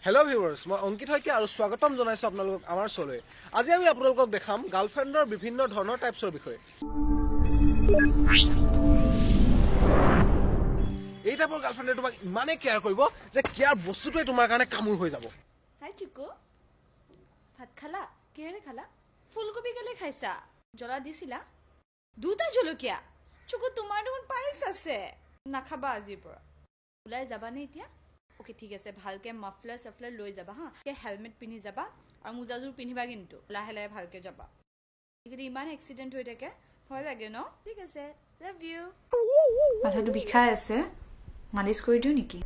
Hello viewers, মই অংকিত হয়কে আৰু স্বাগতম জনাইছো আপোনালোকক আমাৰ শোলৈ। আজি আমি আপোনালোকক দেখাম গাৰ্লফ্ৰেণ্ডৰ বিভিন্ন ধৰণৰ টাইপছৰ বিষয়ে। এই টাইপৰ গাৰ্লফ্ৰেণ্ডে তোমাক ইমানে কেয়াৰ কৰিব যে কেয়াৰ বস্তুটোৱে তোমাৰ কাৰণে কামুৰ হৈ যাব। হাই চিকু, ভাত খালা? কিহেৰে খালা? ফুলকবি কেলে খাইছা? জ্বলা দিছিলা? দুটা জলকীয়া। চিকু তোমাৰ দেখোন পাইলছ আছে। নাখাবা আজিৰ পৰা। ওলাই যাবানে এতিয়া? ওকে ঠিক আছে, ভালকে মাফলাৰ সাফলাৰ লৈ যাবা হা। হেলমেট পিন্ধি যাবা আৰু মোজাযোৰ পিন্ধিবা কিন্তু। লাহে লাহে ভালকে যাবা। যদি ইমান এক্সিডেণ্ট হৈ থাকে ভয় লাগে ন? ঠিক আছে, লাভ ইউ। মাথাটো বিষাই আছে, মালিচ কৰি দিওঁ নেকি?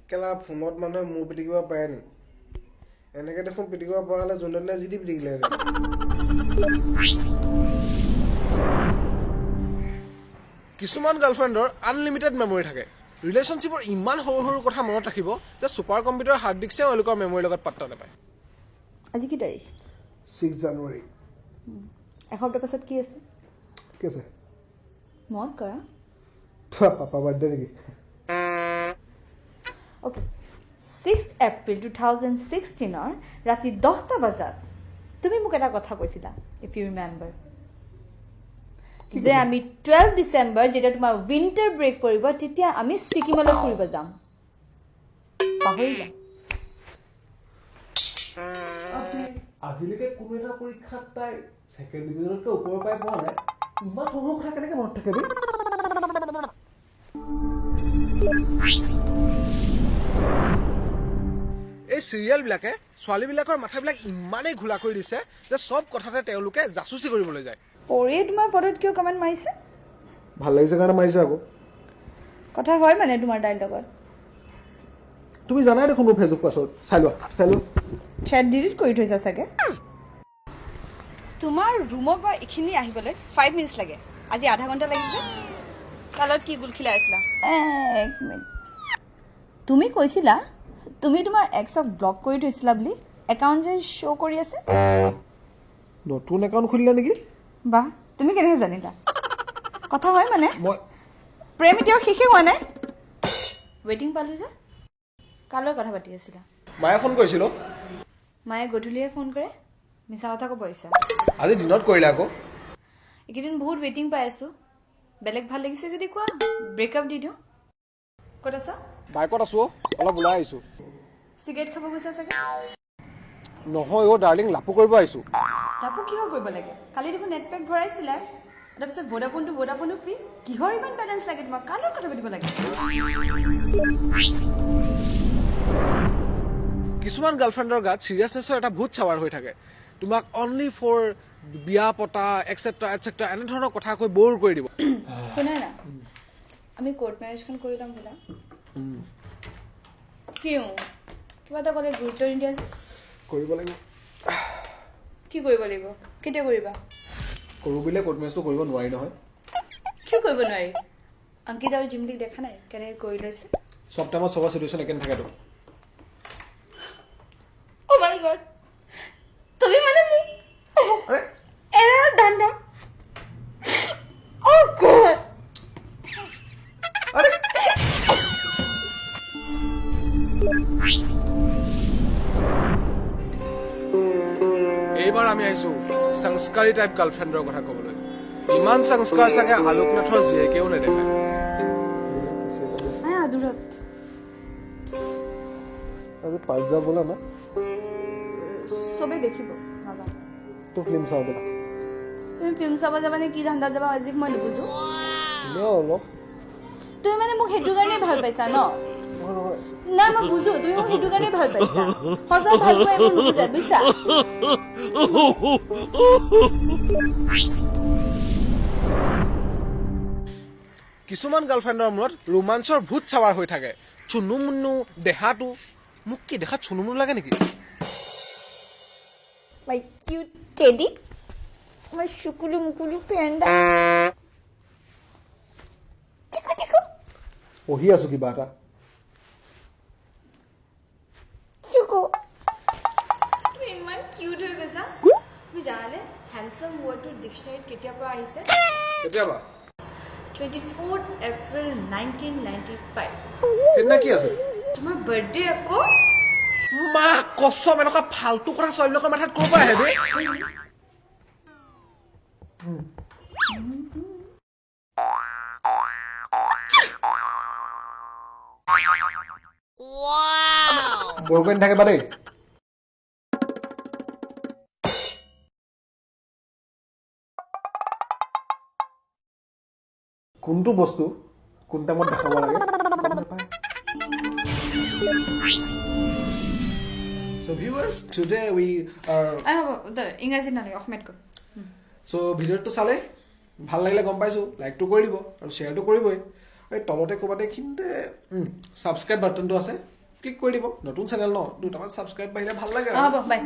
কেলা ফোনত মানুহে মোৰ পিটিকিব পাৰে নি? এনেকে দেখোন পিটিকিব পৰা হ'লে যোনদিনা যি দি পিটিকিলে কিছুমান গাৰ্লফ্ৰেণ্ডৰ আনলিমিটেড মেমৰি থাকে। ৰিলেশ্যনশ্বিপৰ ইমান সৰু সৰু কথা মনত ৰাখিব যে ছুপাৰ কম্পিউটাৰ হাৰ্ড ডিস্কে এওঁলোকৰ মেমৰিৰ লগত পাত্তা নাপায়। আজি কি তাৰিখ? 6 জানুৱাৰী। এসপ্তাহ পাছত কি আছে? কি আছে? মনত কৰা। পাপা বাৰ্থডে নেকি? অ'কে, 6 এপ্ৰিল 2016 ৰাতি 10টা বজাত তুমি মোক এটা কথা কৈছিলা, ইফ ইউ ৰিমেম্বাৰ, যে আমি 12 ডিচেম্বৰ যেতিয়া তোমাৰ উইণ্টাৰ ব্ৰেক পৰিব তেতিয়া আমি ছিকিমলৈ ফুৰিব যাম। পাহৰিলা? আজিলৈকে কোনো এটা পৰীক্ষাত তাই ছেকেণ্ড ডিভিজনতকৈ ওপৰ পাই পোৱা নাই। ইমান সৰু কথা কেনেকে মনত থাকে? এই চিৰিয়েলবিলাকে ছোৱালীবিলাকৰ মাথাবিলাক ইমানেই ঘোলা কৰি দিছে যে চব কথাতে তেওঁলোকে জাচুচি কৰিবলৈ যায়। পৰিয়ে তোমাৰ ফটোত কিয় কমেণ্ট মাৰিছে? ভাল লাগিছে কাৰণে মাৰিছে আকৌ। কথা হয় মানে তোমাৰ তাইৰ লগত? তুমি জানাই দেখোন মোৰ ফেচবুক পাছৱৰ্ড। চাই লোৱা। চেট ডিলিট কৰি থৈছা চাগে। তোমাৰ ৰুমৰ পৰা এইখিনি আহিবলৈ 5 মিনিট লাগে, আজি আধা ঘণ্টা লাগিছে। কালত কি গুল খিলাই আছিলা? এক মিনিট, তুমি কৈছিলা তুমি তোমাৰ এক্সক ব্লক কৰি থৈছিলা বুলি। একাউণ্ট যে শ্ব' কৰি আছে। নতুন একাউণ্ট খুলিলা নেকি? বাহ, তুমি কেনেকৈ জানিলা? কথা হয় মানে? মই প্ৰেম এতিয়াও শেষেই হোৱা নাই। ৱেইটিং পালো যে। কালৈ কথা পাতি আছিলা? মায়ে ফোন কৰিছিল। মায়ে গধূলিয়ে ফোন কৰে, মিছা কথা ক'ব আহিছা। আজি দিনত কৰিলে আকৌ। এইকেইদিন বহুত ৱেইটিং পাই আছো। বেলেগ ভাল লাগিছে যদি কোৱা, ব্ৰেকআপ দি দিওঁ। ক'ত আছা? বাইকত আছো, অলপ ওলাই আহিছো। চিগাৰেট খাব গৈছা চাগে? নহয় অ' ডাৰ্লিং, লাপু কৰিব আহিছো। লাপু কিহৰ কৰিব লাগে? কালি দেখোন নেট পেক ভৰাইছিলা, তাৰপিছত ভোডাফোনটো ফ্ৰী। কিহৰ ইমান বেলেঞ্চ লাগে তোমাক? কাৰ লগত কথা পাতিব লাগে? কিছুমান গাৰ্লফ্ৰেণ্ডৰ গাত চিৰিয়াছনেছৰ এটা ভূত চাৱাৰ হৈ থাকে। তোমাক অনলি ফৰ বিয়া পতা এটচেট্ৰা এটচেট্ৰা এনেধৰণৰ কথা কৈ ব'ৰ কৰি দিব। শুনা না, আমি কোৰ্ট মেৰেজখন কৰি ল'ম বোলা। কিয় কিবা এটা ক'লে গুৰুত্ব নিদিয়া যে? কৰিব লাগিব। কি কৰিব লাগিব? কেতিয়া কৰিবা? কৰো বুলিলে কোৰ্ট মেৰেজটো কৰিব নোৱাৰি নহয়। কিয় কৰিব নোৱাৰি? অংকিত আৰু জিমলিক দেখা নাই কেনেকৈ কৰি লৈছে? চব টাইমত চবৰ চিটুৱেশ্যন একে নাথাকেতো। Oh my God, তুমি মানে মোক এৰা দাণ্ডা। Oh God. এইবাৰ আমি আহিছো সংস্কাৰী টাইপ গাৰ্লফ্ৰেণ্ডৰ কথা ক'বলৈ। ইমান সংস্কাৰ চাগে আলোকনাথৰ জীয়েকেও নেদেখায়। আদুৰত পাঁচজা বোলা না চবেই দেখিব, নাযাওঁ। তো ফিল্ম চাওঁ বোলা। তুমি ফিল্ম চাব যাবা নে কি ধান্দাত যাবা আজি মই নুবুজো। অলপ তুমি মানে মোক সেইটো কাৰণে ভাল পাইছা ন? নহয় না মই বুজো, তুমি মোক সেইটো কাৰণে ভাল পাইছা। সঁচা ভাল পোৱা এইবোৰ নুবুজা, বুজিছা? কিছুমান গাৰ্লফ্ৰেণ্ডৰ মূৰত ৰোমাঞ্চৰ ভূত চাৱাৰ হৈ থাকে। চুনু মুনু দেহাটো মোক কি দেখাত চুনু মুনু লাগে নেকি? My cute teddy, my shukulu mukulu panda. Chiku chiku. পঢ়ি আছো কিবা এটা। Chuku. তুমি ইমান কিউট হৈ গৈছা। তুমি জানানে হ্যান্ডসাম ওয়ার্ডটো ডিকশনাৰীত কেতিয়াৰ পৰা আহিছে? কেতিয়াবা? 24 এপ্ৰিল 1995। সেইদিনা কি আছে? তোমাৰ বাৰ্থডে আকৌ। মা কসম এনেকুৱা ফাল্টু কথা ছোৱালীবিলাকৰ মাথাত ক'ৰ পৰা আহে বে বৰকৈ নাথাকে বা দেই কোনটো বস্তু কোন টাইমত দেখাব লাগে গম নাপায় So viewers, today we are ইংৰাজী নালাগে অসমীয়াত কম so ভিডিঅ'টো চালে ভাল লাগিলে গম পাইছো লাইকটো কৰি দিব আৰু শ্বেয়াৰটো কৰিবই এই তলতে ক'বাতে খিনতে সাবস্ক্ৰাইব বাটনটো আছে ক্লিক কৰি দিব নতুন চেনেল ন দুটামান সাবস্ক্ৰাইব বাহিলে ভাল লাগে হ'ব বাই